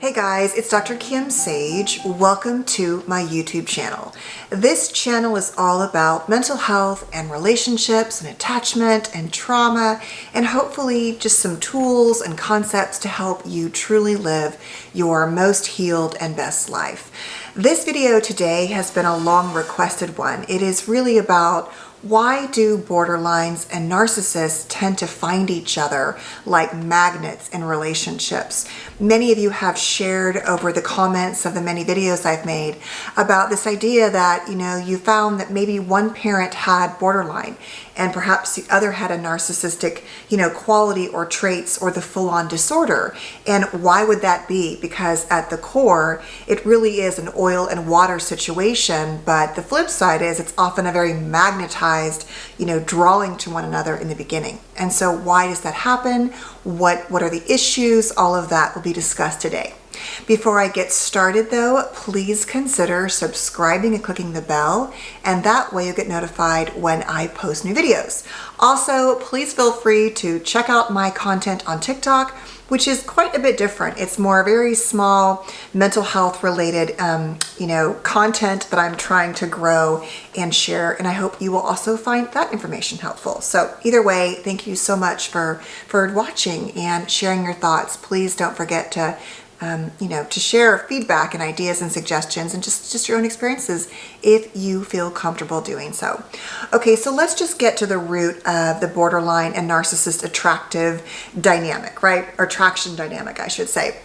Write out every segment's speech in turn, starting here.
Hey guys, it's Dr. Kim Sage. Welcome to my YouTube channel. This channel is all about mental health and relationships and attachment and trauma, and hopefully just some tools and concepts to help you truly live your most healed and best life. This video today has been a long requested one. It is really about why do borderlines and narcissists tend to find each other like magnets in relationships? Many of you have shared over the comments of the many videos I've made about this idea that, you found that maybe one parent had borderline and perhaps the other had a narcissistic, quality or traits or the full-on disorder. And why would that be? Because at the core, it really is an oil and water situation, but the flip side is it's often a very magnetized, drawing to one another in the beginning. And so why does that happen? What are the issues? All of that will be discussed today. Before I get started though, please consider subscribing and clicking the bell, and that way you'll get notified when I post new videos. Also, please feel free to check out my content on TikTok, which is quite a bit different. It's more very small mental health related, content that I'm trying to grow and share, and I hope you will also find that information helpful. So either way, thank you so much for watching and sharing your thoughts. Please don't forget to to share feedback and ideas and suggestions and just your own experiences if you feel comfortable doing so. Okay, so let's just get to the root of the borderline and narcissist attractive dynamic, right? Or attraction dynamic, I should say.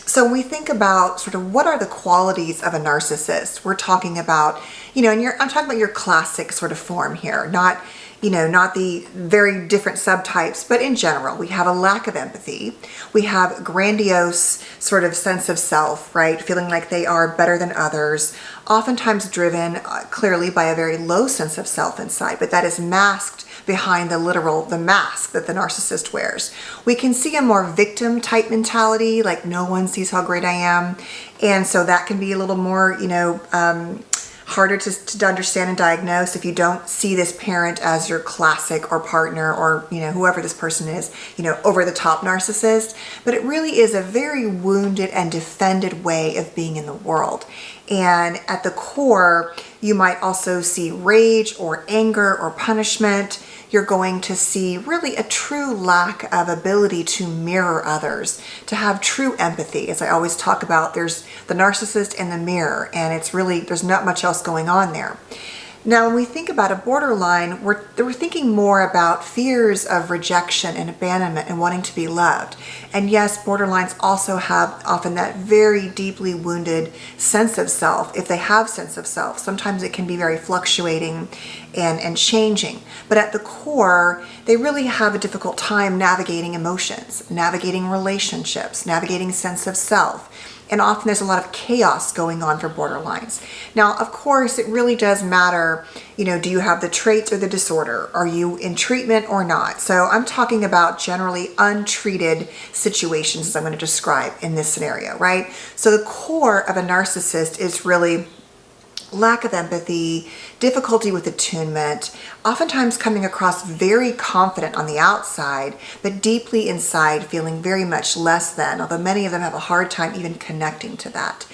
So when we think about sort of what are the qualities of a narcissist, we're talking about, and I'm talking about your classic sort of form here, not the very different subtypes, but in general, we have a lack of empathy. We have grandiose sort of sense of self, right? Feeling like they are better than others, oftentimes driven clearly by a very low sense of self inside, but that is masked behind the mask that the narcissist wears. We can see a more victim type mentality, like no one sees how great I am. And so that can be a little more, harder to understand and diagnose if you don't see this parent as your classic or partner or, whoever this person is, over the top narcissist. But it really is a very wounded and defended way of being in the world. And at the core, you might also see rage or anger or punishment. You're going to see really a true lack of ability to mirror others, to have true empathy. As I always talk about, there's the narcissist and the mirror, and it's really, there's not much else going on there. Now, when we think about a borderline, we're thinking more about fears of rejection and abandonment and wanting to be loved. And yes, borderlines also have often that very deeply wounded sense of self, if they have sense of self. Sometimes it can be very fluctuating and changing. But at the core, they really have a difficult time navigating emotions, navigating relationships, navigating sense of self. And often there's a lot of chaos going on for borderlines. Now, of course, it really does matter, do you have the traits or the disorder? Are you in treatment or not? So I'm talking about generally untreated situations, as I'm going to describe in this scenario, right? So the core of a narcissist is really lack of empathy, difficulty with attunement, oftentimes coming across very confident on the outside, but deeply inside feeling very much less than, although many of them have a hard time even connecting to that.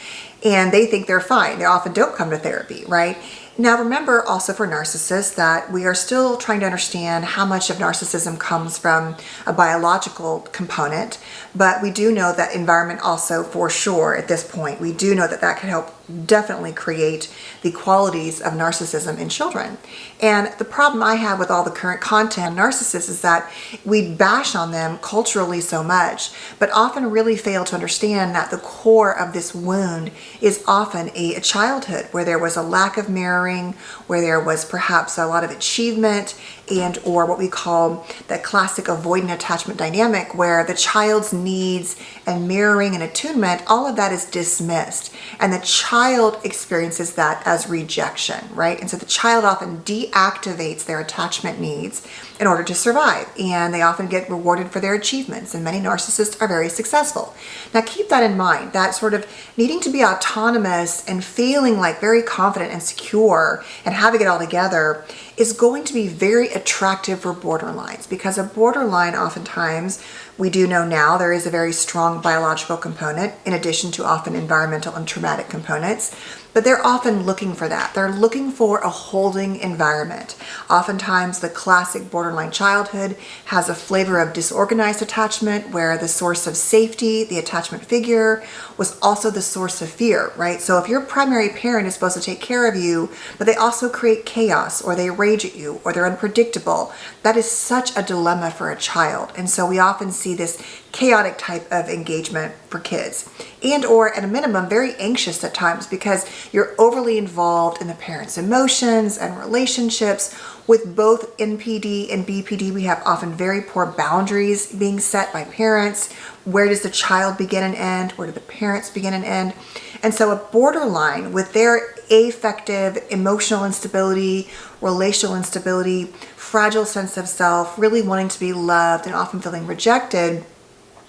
And they think they're fine. They often don't come to therapy, right? Now remember also for narcissists that we are still trying to understand how much of narcissism comes from a biological component, but we do know that environment also for sure at this point, we do know that that can help definitely create the qualities of narcissism in children. And the problem I have with all the current content on narcissists is that we bash on them culturally so much, but often really fail to understand that the core of this wound is often a childhood where there was a lack of mirroring, where there was perhaps a lot of achievement and or what we call the classic avoidant attachment dynamic, where the child's needs and mirroring and attunement, all of that is dismissed. And the child experiences that as rejection, right? And so the child often deactivates their attachment needs in order to survive. And they often get rewarded for their achievements. And many narcissists are very successful. Now keep that in mind, that sort of needing to be autonomous and feeling like very confident and secure and having it all together is going to be very attractive for borderlines, because a borderline, oftentimes, we do know now there is a very strong biological component in addition to often environmental and traumatic components, but they're often looking for that. They're looking for a holding environment. Oftentimes the classic borderline childhood has a flavor of disorganized attachment, where the source of safety, the attachment figure, was also the source of fear, right? So if your primary parent is supposed to take care of you, but they also create chaos, or they rage at you, or they're unpredictable, that is such a dilemma for a child. And so we often see this chaotic type of engagement for kids, and or at a minimum very anxious at times, because you're overly involved in the parents' emotions and relationships. With both NPD and BPD, we have often very poor boundaries being set by parents. Where does the child begin and end? Where do the parents begin and end? And so a borderline, with their affective, emotional instability, relational instability, fragile sense of self, really wanting to be loved and often feeling rejected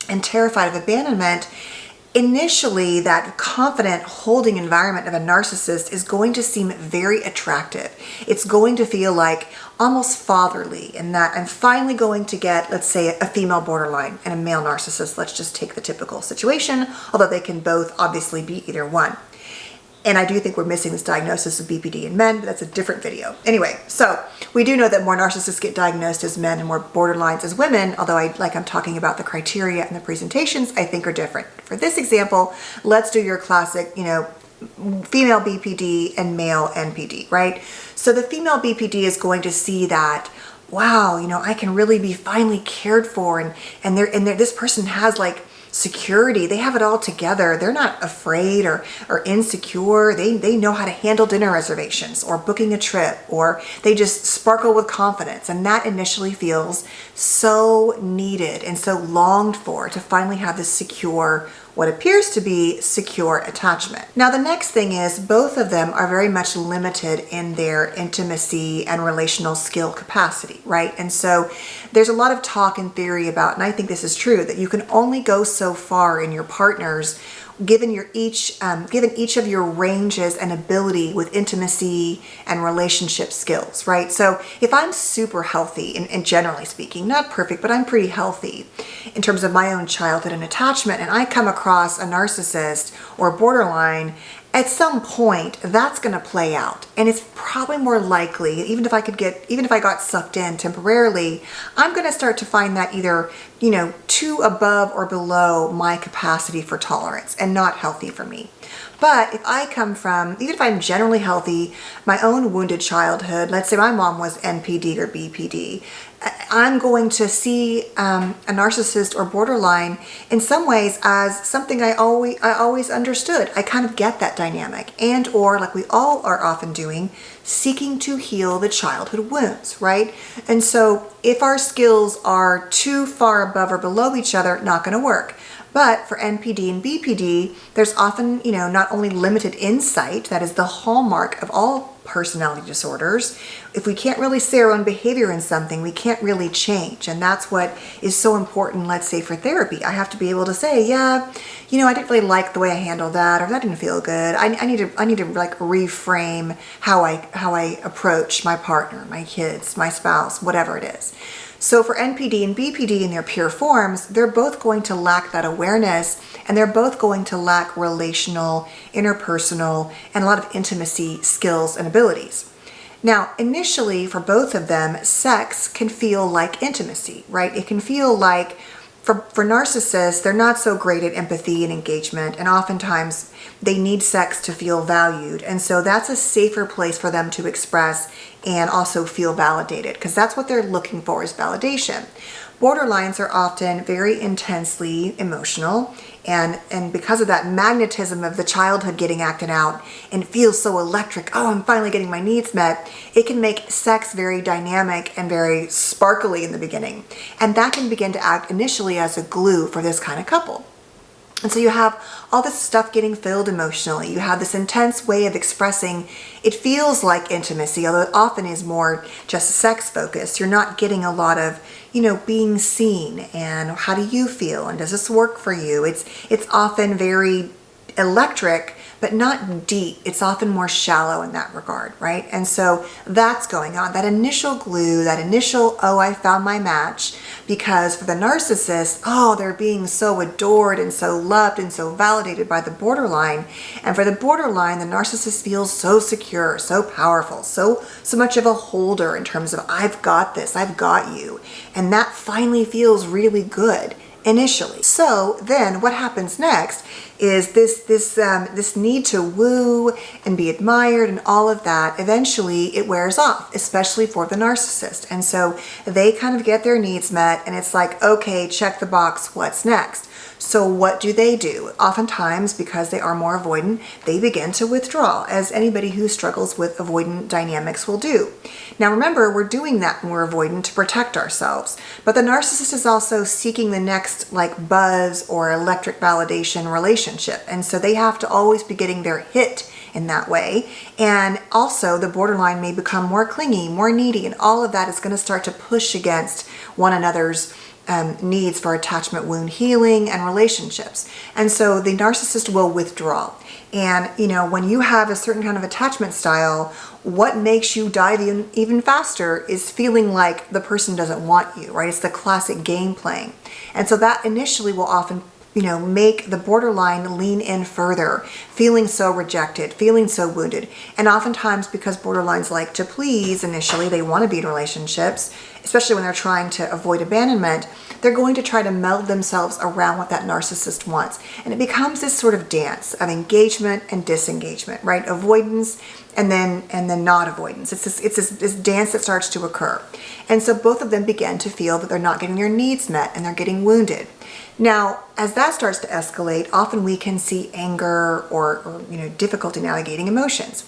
and terrified of abandonment, initially that confident holding environment of a narcissist is going to seem very attractive. It's going to feel like almost fatherly, in that I'm finally going to get, let's say, a female borderline and a male narcissist. Let's just take the typical situation, although they can both obviously be either one. And I do think we're missing this diagnosis of BPD in men, but that's a different video. Anyway, so we do know that more narcissists get diagnosed as men and more borderlines as women, although I'm talking about the criteria and the presentations I think are different. For this example, let's do your classic, female BPD and male NPD, right? So the female BPD is going to see that, wow, I can really be finally cared for, and this person has like security. They have it all together. They're not afraid or insecure. They know how to handle dinner reservations or booking a trip, or they just sparkle with confidence. And that initially feels so needed and so longed for, to finally have this secure, what appears to be secure attachment. Now, the next thing is both of them are very much limited in their intimacy and relational skill capacity, right? And so there's a lot of talk and theory about, and I think this is true, that you can only go so far in your partners given each of your ranges and ability with intimacy and relationship skills, right? So if I'm super healthy, and generally speaking, not perfect, but I'm pretty healthy in terms of my own childhood and attachment, and I come across a narcissist or a borderline, at some point that's going to play out, and it's probably more likely, even if I got sucked in temporarily, I'm going to start to find that either too above or below my capacity for tolerance and not healthy for me. But if I come from, even if I'm generally healthy, my own wounded childhood, let's say my mom was NPD or BPD, I'm going to see a narcissist or borderline in some ways as something I always understood. I kind of get that dynamic, and or, like we all are often doing, seeking to heal the childhood wounds, right? And so if our skills are too far above or below each other, not going to work. But for NPD and BPD, there's often, not only limited insight, that is the hallmark of all personality disorders. If we can't really see our own behavior in something, we can't really change. And that's what is so important, let's say, for therapy. I have to be able to say, yeah, I didn't really like the way I handled that, or that didn't feel good. I need to like reframe how I approach my partner, my kids, my spouse, whatever it is. So for NPD and BPD in their pure forms, they're both going to lack that awareness, and they're both going to lack relational, interpersonal, and a lot of intimacy skills and abilities. Now, initially for both of them, sex can feel like intimacy, right? It can feel like, for narcissists, they're not so great at empathy and engagement, and oftentimes they need sex to feel valued. And so that's a safer place for them to express and also feel validated, because that's what they're looking for, is validation. Borderlines are often very intensely emotional, and because of that magnetism of the childhood getting acted out and feels so electric, oh, I'm finally getting my needs met, it can make sex very dynamic and very sparkly in the beginning. And that can begin to act initially as a glue for this kind of couple. And so you have all this stuff getting filled emotionally. You have this intense way of expressing. It feels like intimacy, although it often is more just sex focused. You're not getting a lot of, being seen, and how do you feel, and does this work for you? It's often very electric, but not deep. It's often more shallow in that regard, right? And so that's going on. That initial glue, that initial, oh, I found my match, because for the narcissist, oh, they're being so adored and so loved and so validated by the borderline. And for the borderline, the narcissist feels so secure, so powerful, so much of a holder in terms of, I've got this, I've got you. And that finally feels really good initially. So then what happens next is this need to woo and be admired and all of that. Eventually it wears off, especially for the narcissist. And so they kind of get their needs met and it's like, okay, check the box, what's next? So what do? Oftentimes, because they are more avoidant, they begin to withdraw, as anybody who struggles with avoidant dynamics will do. Now remember, we're doing that when we're avoidant to protect ourselves, but the narcissist is also seeking the next like buzz or electric validation relationship. And so they have to always be getting their hit in that way. And also the borderline may become more clingy, more needy, and all of that is going to start to push against one another's needs for attachment wound healing and relationships. And so the narcissist will withdraw. And when you have a certain kind of attachment style, what makes you dive in even faster is feeling like the person doesn't want you, right? It's the classic game playing. And so that initially will often make the borderline lean in further, feeling so rejected, feeling so wounded. And oftentimes, because borderlines like to please initially, they want to be in relationships, especially when they're trying to avoid abandonment, they're going to try to meld themselves around what that narcissist wants. And it becomes this sort of dance of engagement and disengagement, right? Avoidance and then not avoidance. It's this dance that starts to occur. And so both of them begin to feel that they're not getting their needs met and they're getting wounded. Now, as that starts to escalate, often we can see anger or difficulty navigating emotions.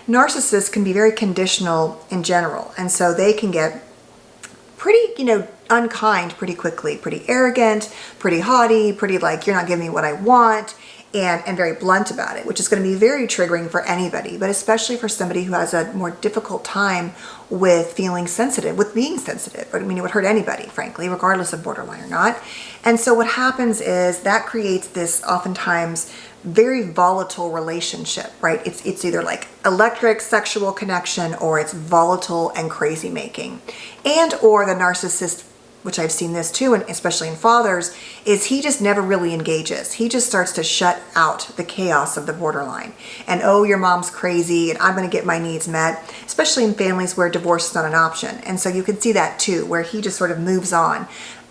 Narcissists can be very conditional in general, and so they can get pretty, unkind pretty quickly, pretty arrogant, pretty haughty, pretty like, you're not giving me what I want, and very blunt about it, which is going to be very triggering for anybody, but especially for somebody who has a more difficult time with feeling sensitive, with being sensitive. I mean, it would hurt anybody, frankly, regardless of borderline or not. And so what happens is that creates this oftentimes very volatile relationship, right? It's either like electric sexual connection or it's volatile and crazy making. And or the narcissist, which I've seen this too, and especially in fathers, is he just never really engages. He just starts to shut out the chaos of the borderline. And oh, your mom's crazy and I'm going to get my needs met, especially in families where divorce is not an option. And so you can see that too, where he just sort of moves on.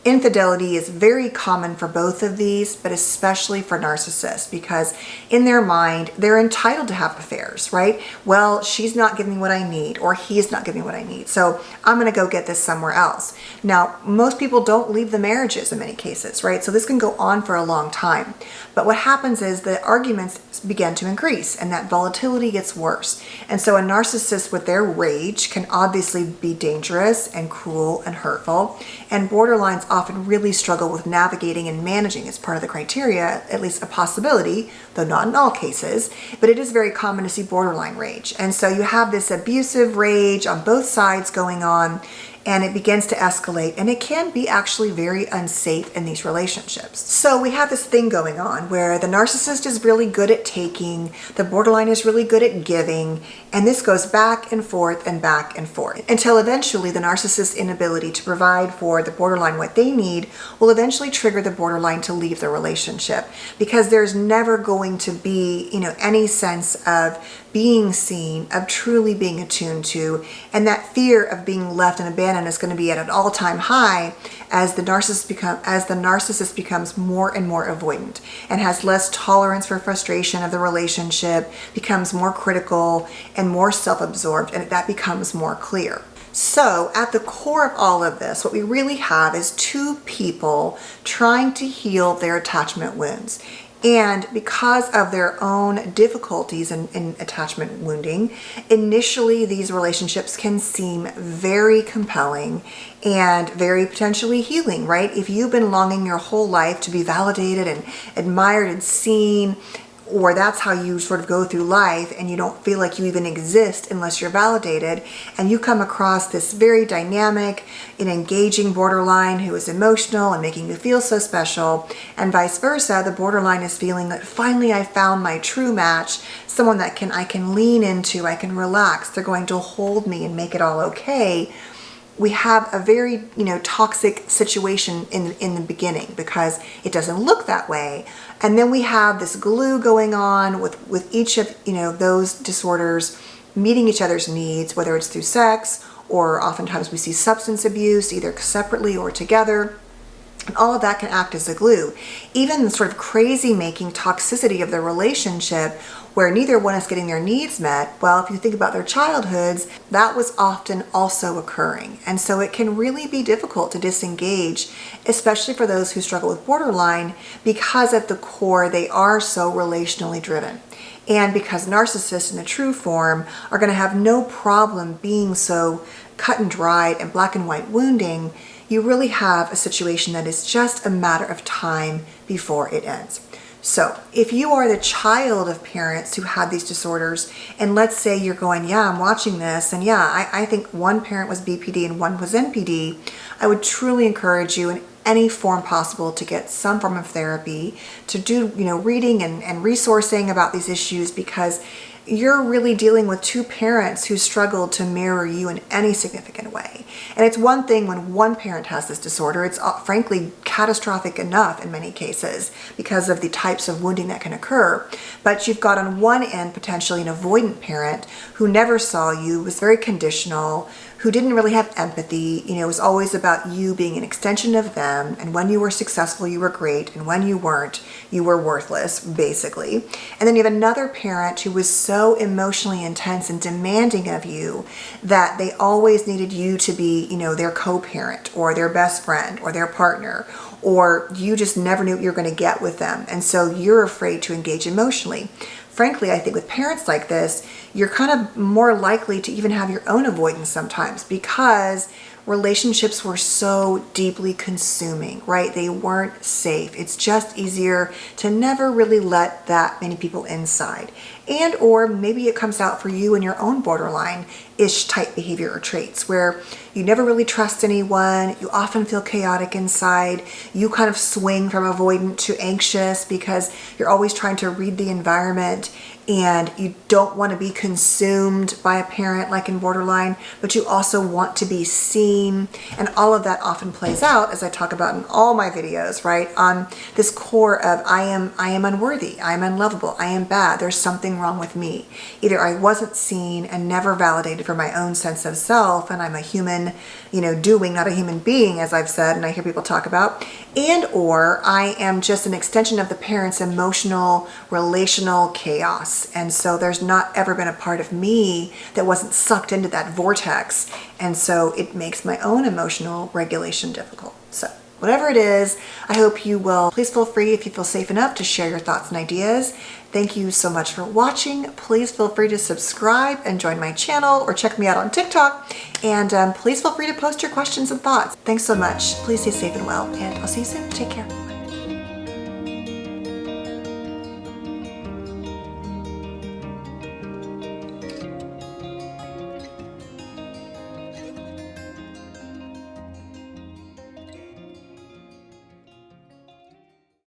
Infidelity is very common for both of these, but especially for narcissists, because in their mind, they're entitled to have affairs, right? Well, she's not giving me what I need, or he's not giving me what I need, so I'm going to go get this somewhere else. Now, most people don't leave the marriages in many cases, right? So this can go on for a long time. But what happens is the arguments begin to increase and that volatility gets worse. And so a narcissist with their rage can obviously be dangerous and cruel and hurtful. And borderlines often really struggle with navigating and managing as part of the criteria, at least a possibility, though not in all cases, but it is very common to see borderline rage. And so you have this abusive rage on both sides going on, and it begins to escalate, and it can be actually very unsafe in these relationships. So we have this thing going on where the narcissist is really good at taking, the borderline is really good at giving, and this goes back and forth until eventually the narcissist's inability to provide for the borderline what they need will eventually trigger the borderline to leave the relationship, because there's never going to be, any sense of being seen, of truly being attuned to, and that fear of being left and abandoned is going to be at an all-time high as the narcissist becomes more and more avoidant and has less tolerance for frustration of the relationship, becomes more critical and more self-absorbed, and that becomes more clear. So at the core of all of this, what we really have is two people trying to heal their attachment wounds. And because of their own difficulties in attachment wounding, initially these relationships can seem very compelling and very potentially healing, right? If you've been longing your whole life to be validated and admired and seen, or that's how you sort of go through life and you don't feel like you even exist unless you're validated, and you come across this very dynamic and engaging borderline who is emotional and making you feel so special, and vice versa, the borderline is feeling that finally I found my true match, someone that I can lean into, I can relax, they're going to hold me and make it all okay. We have a very, toxic situation in the beginning because it doesn't look that way. And then we have this glue going on with each of, those disorders meeting each other's needs, whether it's through sex or oftentimes we see substance abuse, either separately or together. And all of that can act as a glue. Even the sort of crazy making toxicity of the relationship where neither one is getting their needs met, well, if you think about their childhoods, that was often also occurring. And so it can really be difficult to disengage, especially for those who struggle with borderline, because at the core, they are so relationally driven. And because narcissists in the true form are going to have no problem being so cut and dried and black and white wounding, you really have a situation that is just a matter of time before it ends. So if you are the child of parents who had these disorders, and let's say you're going, yeah, I'm watching this, and yeah, I think one parent was BPD and one was NPD, I would truly encourage you in any form possible to get some form of therapy, to do, reading and resourcing about these issues, because you're really dealing with two parents who struggle to mirror you in any significant way. And it's one thing when one parent has this disorder, it's frankly catastrophic enough in many cases because of the types of wounding that can occur. But you've got on one end potentially an avoidant parent who never saw you, was very conditional, who didn't really have empathy. It was always about you being an extension of them, and when you were successful, you were great, and when you weren't, you were worthless, basically. And then you have another parent who was so emotionally intense and demanding of you that they always needed you to be, their co-parent or their best friend or their partner, or you just never knew what you were going to get with them, and so you're afraid to engage emotionally. Frankly, I think with parents like this, you're kind of more likely to even have your own avoidance sometimes because relationships were so deeply consuming, right? They weren't safe. It's just easier to never really let that many people inside. And or maybe it comes out for you in your own borderline-ish type behavior or traits where you never really trust anyone, you often feel chaotic inside, you kind of swing from avoidant to anxious because you're always trying to read the environment, and you don't want to be consumed by a parent like in borderline, but you also want to be seen. And all of that often plays out, as I talk about in all my videos, right? On this core of I am unworthy, I am unlovable, I am bad, there's something wrong with me. Either I wasn't seen and never validated for my own sense of self, and I'm a human, doing, not a human being, as I've said, and I hear people talk about, and or I am just an extension of the parent's emotional, relational chaos. And so there's not ever been a part of me that wasn't sucked into that vortex. And so it makes my own emotional regulation difficult. So whatever it is, I hope you will. Please feel free, if you feel safe enough, to share your thoughts and ideas. Thank you so much for watching. Please feel free to subscribe and join my channel or check me out on TikTok. And please feel free to post your questions and thoughts. Thanks so much. Please stay safe and well, and I'll see you soon. Take care.